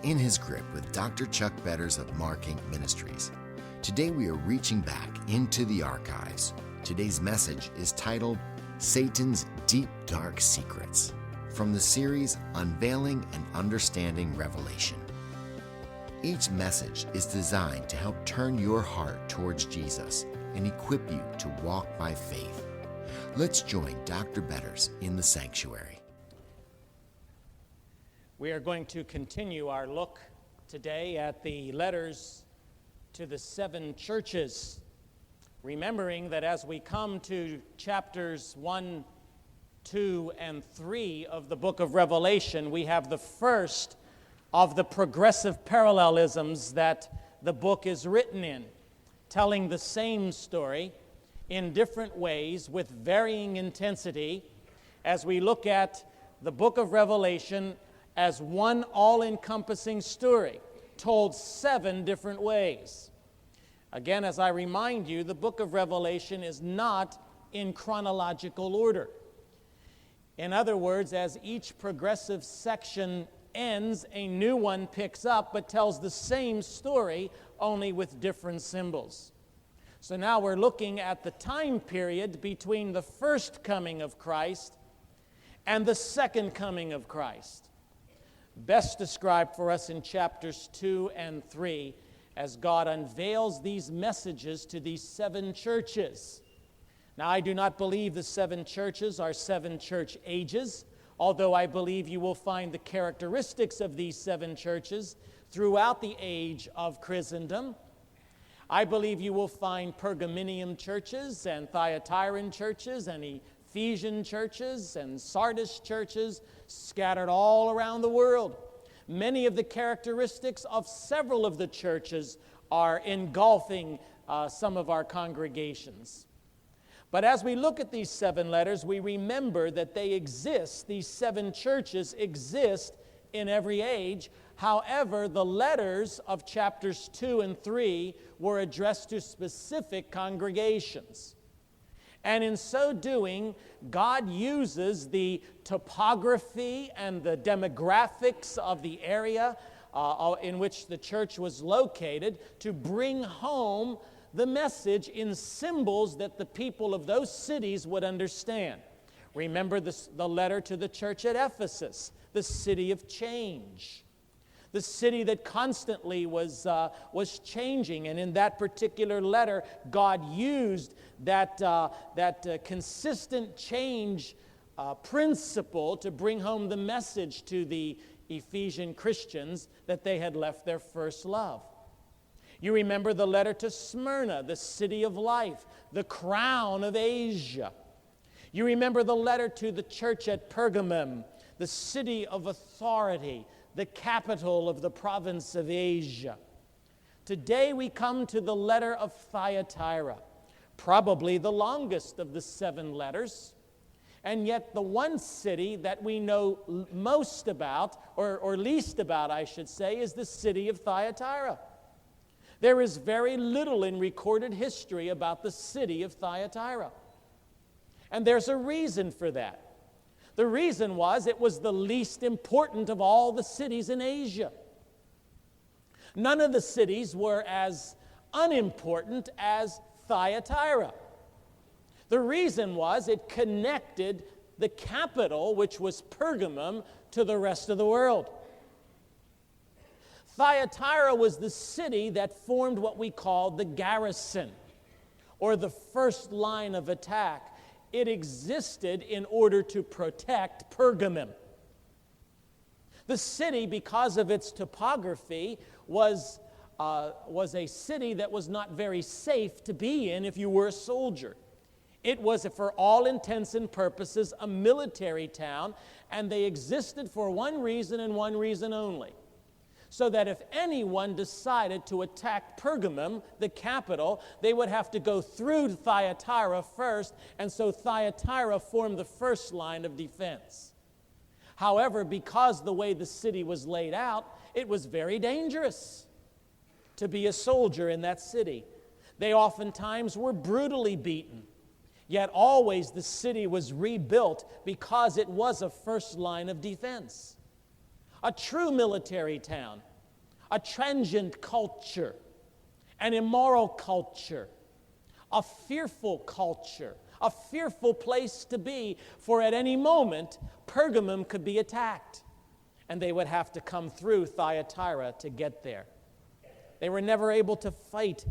In His Grip with Dr. Chuck Betters of Mark Inc. Ministries. Today we are reaching back into the archives. Today's message is titled Satan's Deep Dark Secrets, from the series Unveiling and Understanding Revelation. Each message is designed to help turn your heart towards Jesus and equip you to walk by faith. Let's join Dr. Betters in the sanctuary. We are going to continue our look today at the letters to the 7 churches, remembering that as we come to chapters 1, 2, and 3 of the book of Revelation, we have the first of the progressive parallelisms that the book is written in, telling the same story in different ways with varying intensity as we look at the book of Revelation as one all-encompassing story, told 7 different ways. Again, as I remind you, the book of Revelation is not in chronological order. In other words, as each progressive section ends, a new one picks up, but tells the same story, only with different symbols. So now we're looking at the time period between the first coming of Christ and the second coming of Christ, best described for us in chapters 2 and 3 as God unveils these messages to these 7 churches. Now, I do not believe the 7 churches are 7 church ages, although I believe you will find the characteristics of these 7 churches throughout the age of Christendom. I believe you will find Pergaminian churches and Thyatiran churches and Ephesian churches and Sardis churches scattered all around the world. Many of the characteristics of several of the churches are engulfing some of our congregations. But as we look at these 7 letters, we remember that they exist. These 7 churches exist in every age. However, the letters of chapters 2 and 3 were addressed to specific congregations. And in so doing, God uses the topography and the demographics of the area in which the church was located to bring home the message in symbols that the people of those cities would understand. Remember the letter to the church at Ephesus, the city of change, the city that constantly was changing. And in that particular letter, God used that consistent change principle to bring home the message to the Ephesian Christians that they had left their first love. You remember the letter to Smyrna, the city of life, the crown of Asia. You remember the letter to the church at Pergamum, the city of authority, the capital of the province of Asia. Today we come to the letter of Thyatira, probably the longest of the 7 letters, and yet the one city that we know most about, or least about, I should say, is the city of Thyatira. There is very little in recorded history about the city of Thyatira. And there's a reason for that. The reason was it was the least important of all the cities in Asia. None of the cities were as unimportant as Thyatira. The reason was it connected the capital, which was Pergamum, to the rest of the world. Thyatira was the city that formed what we call the garrison, or the first line of attack. It existed in order to protect Pergamum. The city, because of its topography, was a city that was not very safe to be in if you were a soldier. It was, for all intents and purposes, a military town, and they existed for one reason and one reason only. So that if anyone decided to attack Pergamum, the capital, they would have to go through Thyatira first, and so Thyatira formed the first line of defense. However, because the way the city was laid out, it was very dangerous to be a soldier in that city. They oftentimes were brutally beaten. Yet always the city was rebuilt because it was a first line of defense. A true military town a transient culture, an immoral culture, a fearful culture, a fearful place to be, for at any moment, Pergamum could be attacked, and they would have to come through Thyatira to get there. They were never able to fight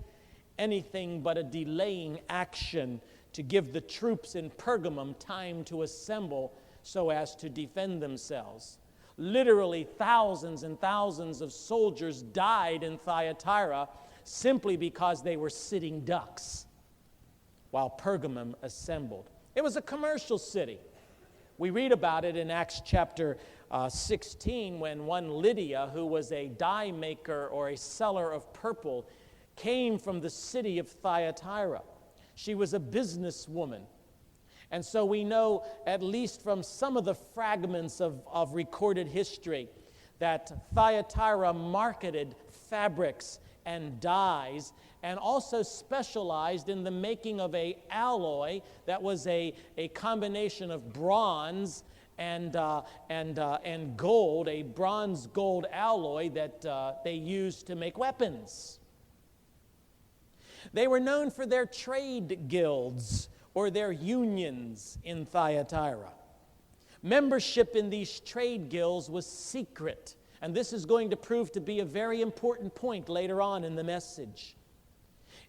anything but a delaying action to give the troops in Pergamum time to assemble so as to defend themselves. Literally, thousands and thousands of soldiers died in Thyatira simply because they were sitting ducks while Pergamum assembled. It was a commercial city. We read about it in Acts chapter 16 when one Lydia, who was a dye maker or a seller of purple, came from the city of Thyatira. She was a businesswoman. And so we know, at least from some of the fragments of recorded history, that Thyatira marketed fabrics and dyes, and also specialized in the making of an alloy that was a combination of bronze and gold, a bronze-gold alloy that they used to make weapons. They were known for their trade guilds or their unions in Thyatira. Membership in these trade guilds was secret, and this is going to prove to be a very important point later on in the message.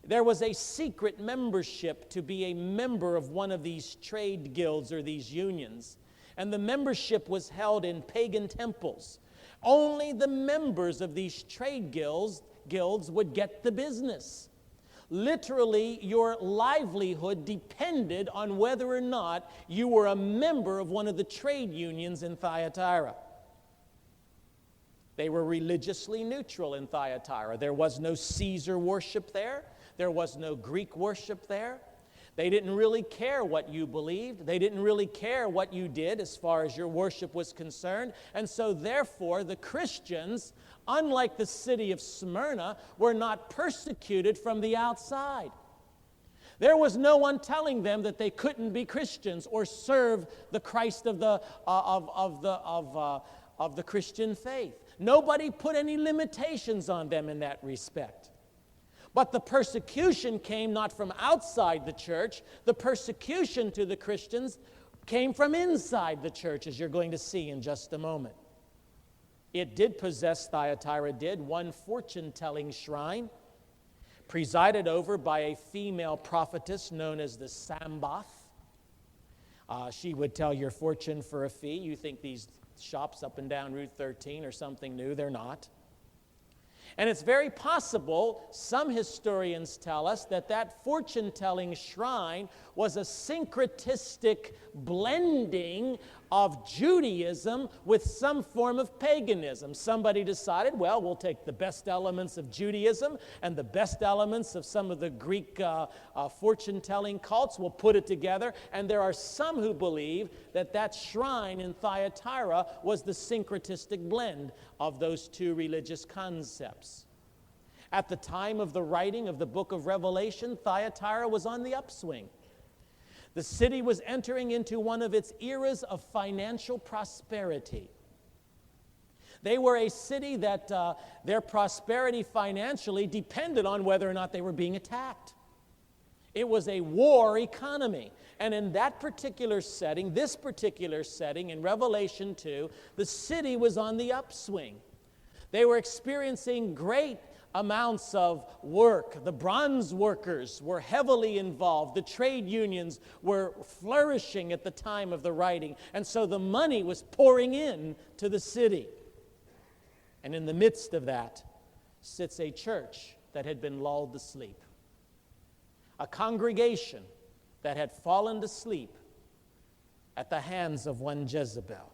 There was a secret membership to be a member of one of these trade guilds or these unions, and the membership was held in pagan temples. Only the members of these trade guilds would get the business. Literally, your livelihood depended on whether or not you were a member of one of the trade unions in Thyatira. They were religiously neutral in Thyatira. There was no Caesar worship there. There was no Greek worship there. They didn't really care what you believed. They didn't really care what you did as far as your worship was concerned. And so therefore, the Christians, unlike the city of Smyrna, were not persecuted from the outside. There was no one telling them that they couldn't be Christians or serve the Christ of the Christian faith. Nobody put any limitations on them in that respect. But the persecution came not from outside the church. The persecution to the Christians came from inside the church, as you're going to see in just a moment. It did possess, Thyatira did, one fortune-telling shrine, presided over by a female prophetess known as the Sambath. She would tell your fortune for a fee. You think these shops up and down Route 13 are something new. They're not. And it's very possible, some historians tell us, that fortune-telling shrine was a syncretistic blending of Judaism with some form of paganism. Somebody decided, well, we'll take the best elements of Judaism and the best elements of some of the Greek fortune-telling cults. We'll put it together. And there are some who believe that shrine in Thyatira was the syncretistic blend of those two religious concepts. At the time of the writing of the book of Revelation, Thyatira was on the upswing. The city was entering into one of its eras of financial prosperity. They were a city that their prosperity financially depended on whether or not they were being attacked. It was a war economy. And in that particular setting, this particular setting in Revelation 2, the city was on the upswing. They were experiencing great amounts of work. The bronze workers were heavily involved. The trade unions were flourishing at the time of the writing. And so the money was pouring in to the city. And in the midst of that sits a church that had been lulled to sleep. A congregation that had fallen to sleep at the hands of one Jezebel.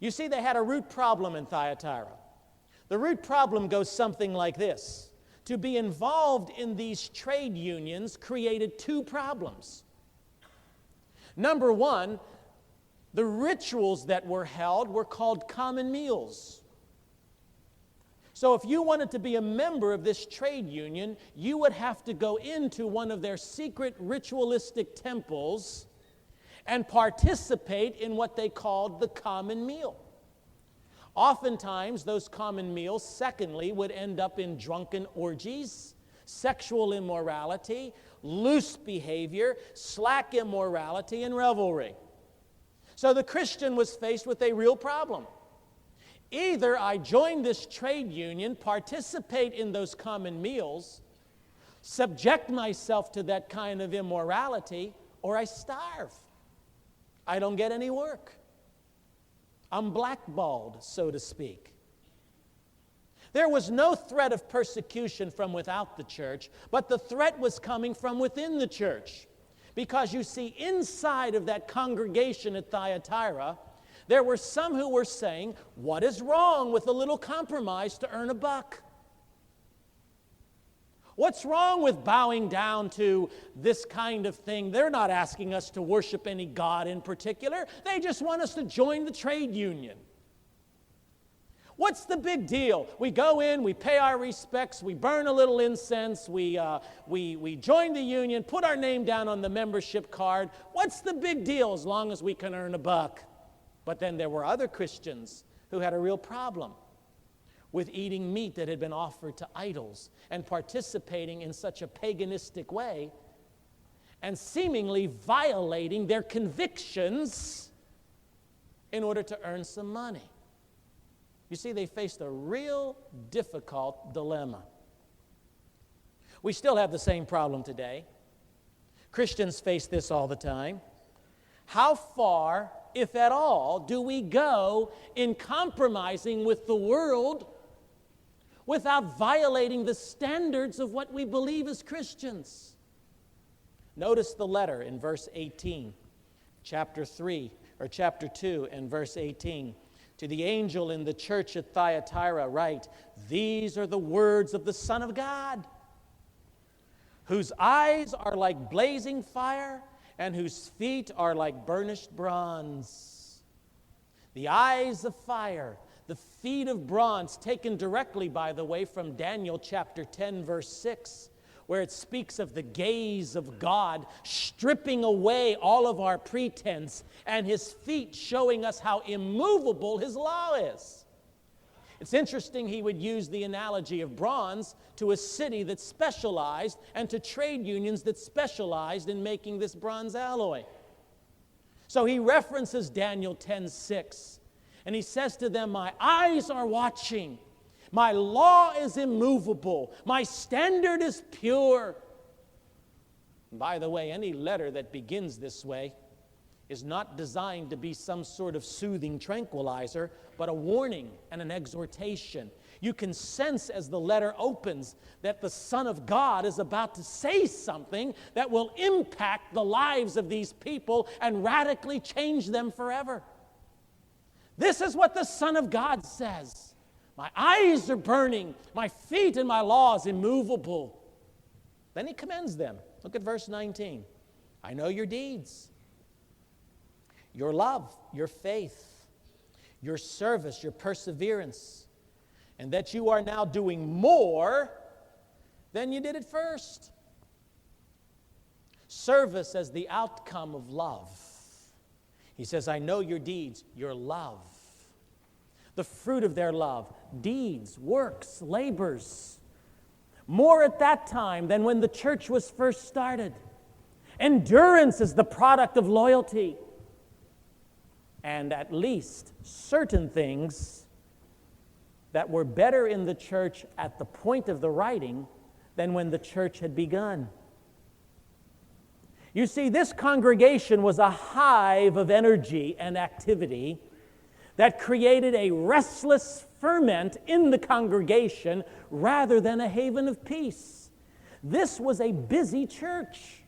You see, they had a root problem in Thyatira. The root problem goes something like this. To be involved in these trade unions created two problems. Number one, the rituals that were held were called common meals. So if you wanted to be a member of this trade union, you would have to go into one of their secret ritualistic temples and participate in what they called the common meal. Oftentimes, those common meals, secondly, would end up in drunken orgies, sexual immorality, loose behavior, slack immorality, and revelry. So the Christian was faced with a real problem. Either I join this trade union, participate in those common meals, subject myself to that kind of immorality, or I starve. I don't get any work. I'm blackballed, so to speak. There was no threat of persecution from without the church, but the threat was coming from within the church. Because you see, inside of that congregation at Thyatira, there were some who were saying, what is wrong with a little compromise to earn a buck? What's wrong with bowing down to this kind of thing? They're not asking us to worship any god in particular. They just want us to join the trade union. What's the big deal? We go in, we pay our respects, we burn a little incense, we join the union, put our name down on the membership card. What's the big deal as long as we can earn a buck? But then there were other Christians who had a real problem with eating meat that had been offered to idols and participating in such a paganistic way and seemingly violating their convictions in order to earn some money. You see, they faced a real difficult dilemma. We still have the same problem today. Christians face this all the time. How far, if at all, do we go in compromising with the world without violating the standards of what we believe as Christians? Notice the letter in verse 18, chapter 2 and verse 18. To the angel in the church at Thyatira write, these are the words of the Son of God, whose eyes are like blazing fire and whose feet are like burnished bronze. The eyes of fire, the feet of bronze, taken directly, by the way, from Daniel chapter 10, verse 6, where it speaks of the gaze of God stripping away all of our pretense and his feet showing us how immovable his law is. It's interesting he would use the analogy of bronze to a city that specialized and to trade unions that specialized in making this bronze alloy. So he references Daniel 10:6, and he says to them, my eyes are watching. My law is immovable. My standard is pure. And by the way, any letter that begins this way is not designed to be some sort of soothing tranquilizer, but a warning and an exhortation. You can sense as the letter opens that the Son of God is about to say something that will impact the lives of these people and radically change them forever. This is what the Son of God says. My eyes are burning, my feet and my law is immovable. Then he commends them. Look at verse 19. I know your deeds, your love, your faith, your service, your perseverance, and that you are now doing more than you did at first. Service as the outcome of love. He says, I know your deeds, your love. The fruit of their love, deeds, works, labors. More at that time than when the church was first started. Endurance is the product of loyalty. And at least certain things that were better in the church at the point of the writing than when the church had begun. You see, this congregation was a hive of energy and activity that created a restless ferment in the congregation rather than a haven of peace. This was a busy church.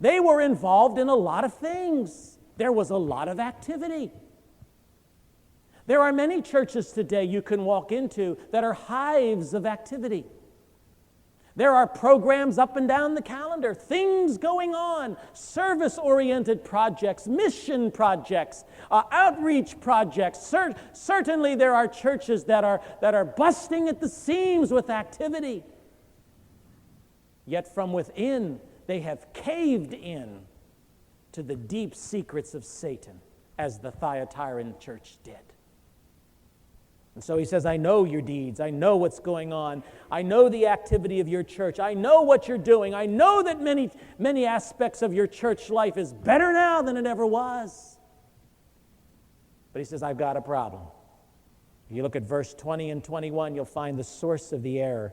They were involved in a lot of things. There was a lot of activity. There are many churches today you can walk into that are hives of activity. There are programs up and down the calendar, things going on, service-oriented projects, mission projects, outreach projects. Certainly there are churches that are busting at the seams with activity. Yet from within, they have caved in to the deep secrets of Satan, as the Thyatiran church did. And so he says, I know your deeds. I know what's going on. I know the activity of your church. I know what you're doing. I know that many aspects of your church life is better now than it ever was. But he says, I've got a problem. You look at verse 20 and 21, you'll find the source of the error.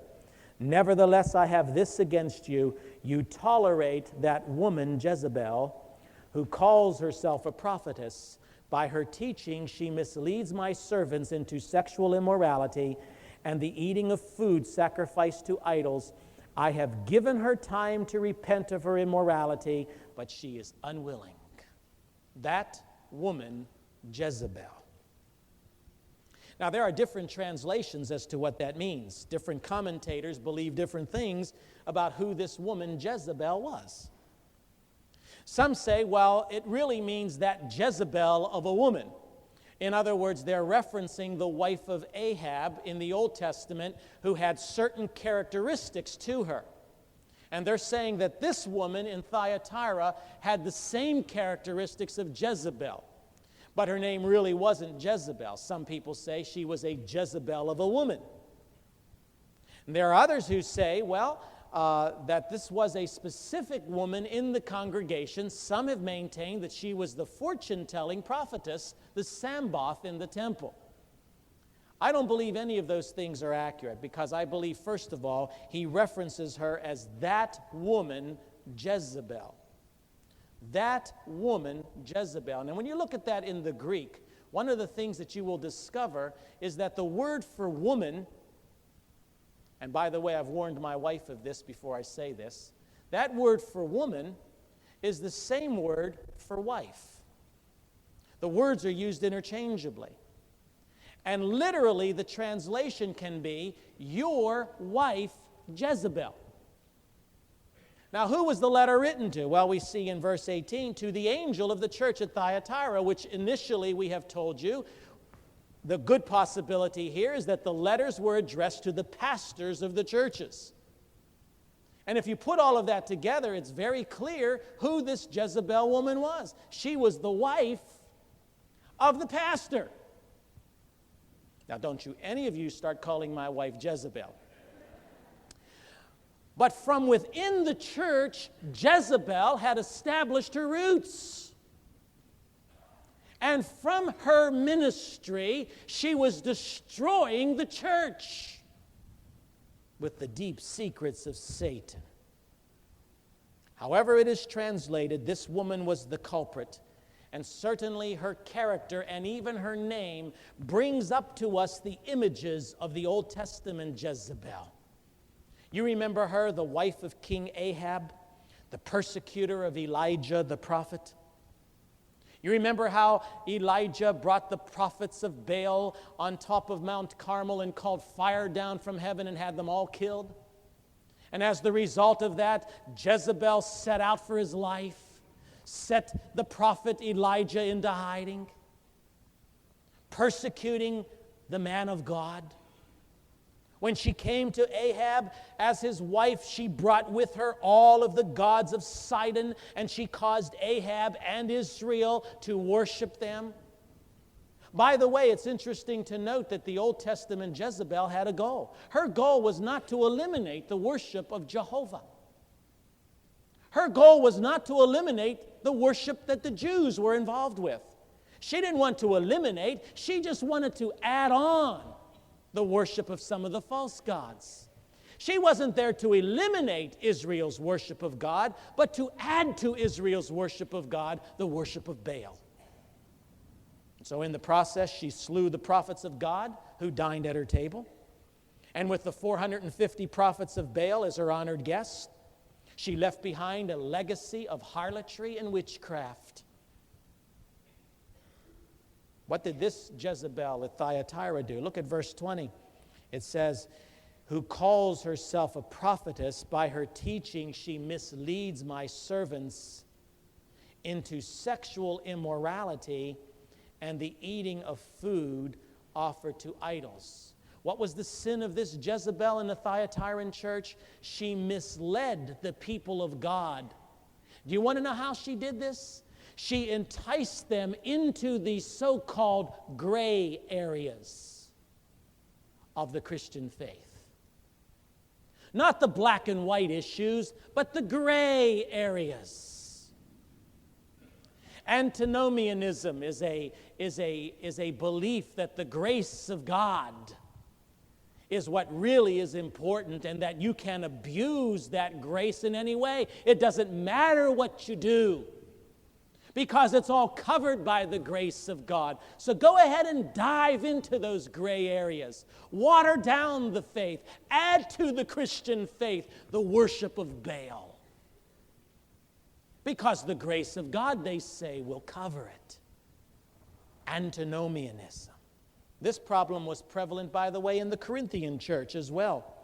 Nevertheless, I have this against you. You tolerate that woman Jezebel, who calls herself a prophetess. By her teaching, she misleads my servants into sexual immorality and the eating of food sacrificed to idols. I have given her time to repent of her immorality, but she is unwilling. That woman, Jezebel. Now, there are different translations as to what that means. Different commentators believe different things about who this woman Jezebel was. Some say, well, it really means that Jezebel of a woman. In other words, they're referencing the wife of Ahab in the Old Testament who had certain characteristics to her. And they're saying that this woman in Thyatira had the same characteristics of Jezebel. But her name really wasn't Jezebel. Some people say she was a Jezebel of a woman. And there are others who say, well, that this was a specific woman in the congregation. Some have maintained that she was the fortune-telling prophetess, the Sambath in the temple. I don't believe any of those things are accurate because I believe, first of all, he references her as that woman, Jezebel. That woman, Jezebel. Now, when you look at that in the Greek, one of the things that you will discover is that the word for woman, and by the way, I've warned my wife of this before I say this, that word for woman is the same word for wife. The words are used interchangeably. And literally, the translation can be, your wife, Jezebel. Now, who was the letter written to? Well, we see in verse 18, to the angel of the church at Thyatira, which initially we have told you, the good possibility here is that the letters were addressed to the pastors of the churches. And if you put all of that together, it's very clear who this Jezebel woman was. She was the wife of the pastor. Now, don't you, any of you, start calling my wife Jezebel. But from within the church, Jezebel had established her roots. And from her ministry, she was destroying the church with the deep secrets of Satan. However it is translated, this woman was the culprit. And certainly her character and even her name brings up to us the images of the Old Testament Jezebel. You remember her, the wife of King Ahab, the persecutor of Elijah the prophet? You remember how Elijah brought the prophets of Baal on top of Mount Carmel and called fire down from heaven and had them all killed? And as the result of that, Jezebel set out for his life, set the prophet Elijah into hiding, persecuting the man of God. When she came to Ahab as his wife, she brought with her all of the gods of Sidon, and she caused Ahab and Israel to worship them. By the way, it's interesting to note that the Old Testament Jezebel had a goal. Her goal was not to eliminate the worship of Jehovah. Her goal was not to eliminate the worship that the Jews were involved with. She didn't want to eliminate, she just wanted to add on the worship of some of the false gods. She wasn't there to eliminate Israel's worship of God, but to add to Israel's worship of God the worship of Baal. So in the process, she slew the prophets of God who dined at her table. And with the 450 prophets of Baal as her honored guests, she left behind a legacy of harlotry and witchcraft. What did this Jezebel at Thyatira do? Look at verse 20. It says, who calls herself a prophetess, by her teaching she misleads my servants into sexual immorality and the eating of food offered to idols. What was the sin of this Jezebel in the Thyatiran church? She misled the people of God. Do you want to know how she did this? She enticed them into these so-called gray areas. of the Christian faith. Not the black and white issues, but the gray areas. Antinomianism is a belief that the grace of God is what really is important, and that you can abuse that grace in any way. It doesn't matter what you do, because it's all covered by the grace of God. So go ahead and dive into those gray areas. Water down the faith. Add to the Christian faith the worship of Baal. Because the grace of God, they say, will cover it. Antinomianism. This problem was prevalent, by the way, in the Corinthian church as well.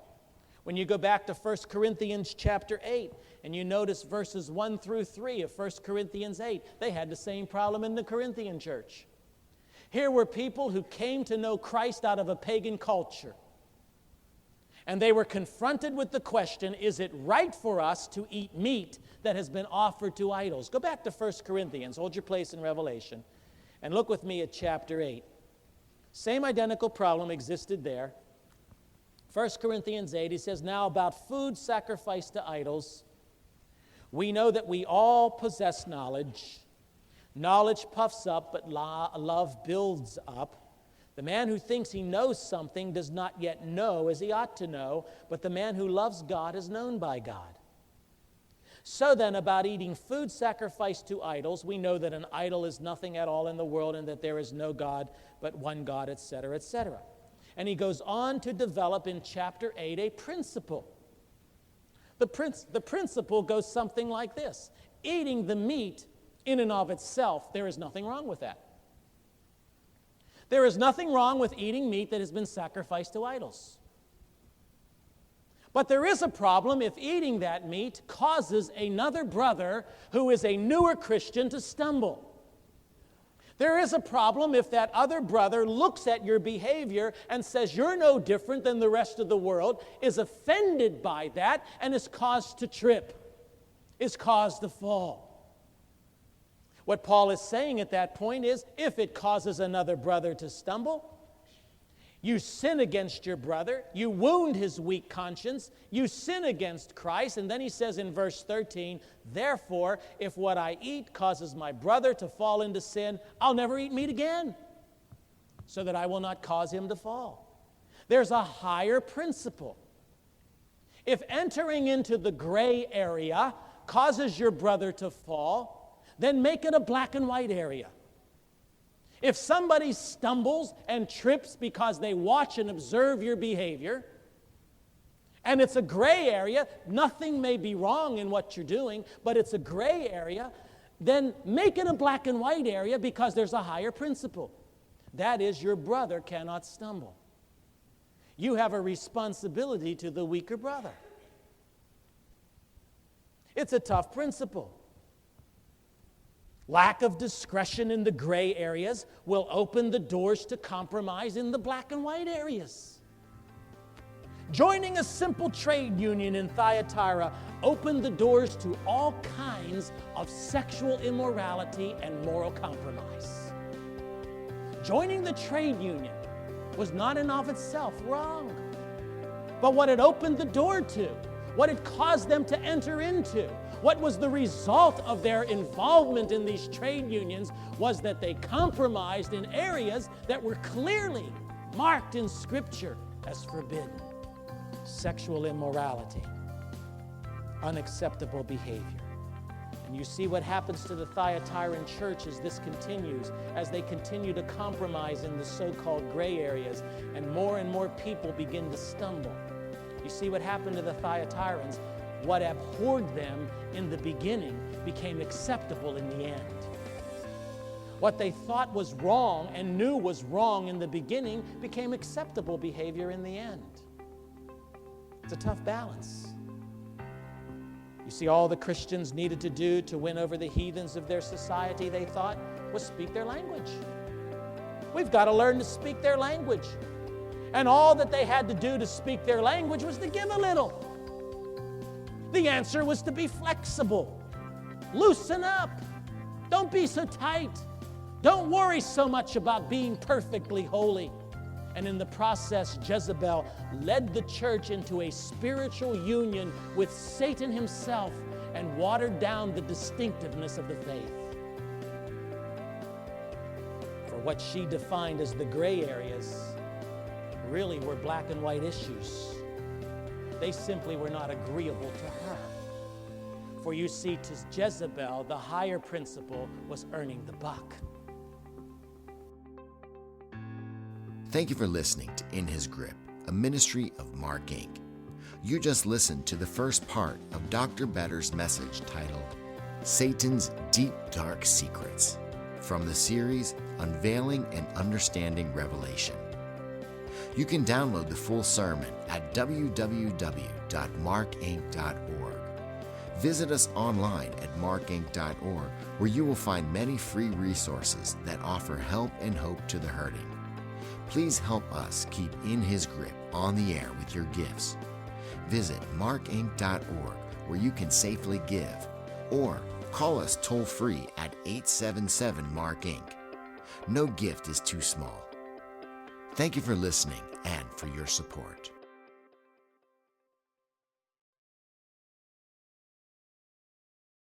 When you go back to 1 Corinthians chapter 8, and you notice verses 1 through 3 of 1 Corinthians 8, they had the same problem in the Corinthian church. Here were people who came to know Christ out of a pagan culture. And they were confronted with the question, is it right for us to eat meat that has been offered to idols? Go back to 1 Corinthians, hold your place in Revelation, and look with me at chapter 8. Same identical problem existed there. 1 Corinthians 8, he says, now about food sacrificed to idols, we know that we all possess knowledge. Knowledge puffs up, but love builds up. The man who thinks he knows something does not yet know as he ought to know, but the man who loves God is known by God. So then, about eating food sacrificed to idols, we know that an idol is nothing at all in the world, and that there is no God but one God, etc., etc. And he goes on to develop in chapter 8 a principle. The principle goes something like this. Eating the meat in and of itself, there is nothing wrong with that. There is nothing wrong with eating meat that has been sacrificed to idols. But there is a problem if eating that meat causes another brother who is a newer Christian to stumble. There is a problem if that other brother looks at your behavior and says you're no different than the rest of the world, is offended by that, and is caused to trip, is caused to fall. What Paul is saying at that point is, if it causes another brother to stumble, you sin against your brother, you wound his weak conscience, you sin against Christ, and then he says in verse 13, therefore, if what I eat causes my brother to fall into sin, I'll never eat meat again, so that I will not cause him to fall. There's a higher principle. If entering into the gray area causes your brother to fall, then make it a black and white area. If somebody stumbles and trips because they watch and observe your behavior, and it's a gray area, nothing may be wrong in what you're doing, but it's a gray area, then make it a black and white area, because there's a higher principle. That is, your brother cannot stumble. You have a responsibility to the weaker brother. It's a tough principle. Lack of discretion in the gray areas will open the doors to compromise in the black and white areas. Joining a simple trade union in Thyatira opened the doors to all kinds of sexual immorality and moral compromise. Joining the trade union was not in of itself wrong, but what it opened the door to, what it caused them to enter into, what was the result of their involvement in these trade unions was that they compromised in areas that were clearly marked in Scripture as forbidden. Sexual immorality, unacceptable behavior. And you see what happens to the Thyatiran church as this continues, as they continue to compromise in the so-called gray areas, and more people begin to stumble. You see what happened to the Thyatirans? What abhorred them in the beginning became acceptable in the end. What they thought was wrong and knew was wrong in the beginning became acceptable behavior in the end. It's a tough balance. You see, all the Christians needed to do to win over the heathens of their society, they thought, was speak their language. We've got to learn to speak their language. And all that they had to do to speak their language was to give a little. The answer was to be flexible. Loosen up. Don't be so tight. Don't worry so much about being perfectly holy. And in the process, Jezebel led the church into a spiritual union with Satan himself and watered down the distinctiveness of the faith. For what she defined as the gray areas really were black and white issues. They simply were not agreeable to her. For you see, to Jezebel, the higher principle was earning the buck. Thank you for listening to In His Grip, a ministry of Mark Inc. You just listened to the first part of Dr. Better's message titled Satan's Deep Dark Secrets from the series Unveiling and Understanding Revelation. You can download the full sermon at www.markinc.org. Visit us online at markinc.org, where you will find many free resources that offer help and hope to the hurting. Please help us keep In His Grip on the air with your gifts. Visit markinc.org, where you can safely give, or call us toll-free at 877-MARK-INC. No gift is too small. Thank you for listening and for your support.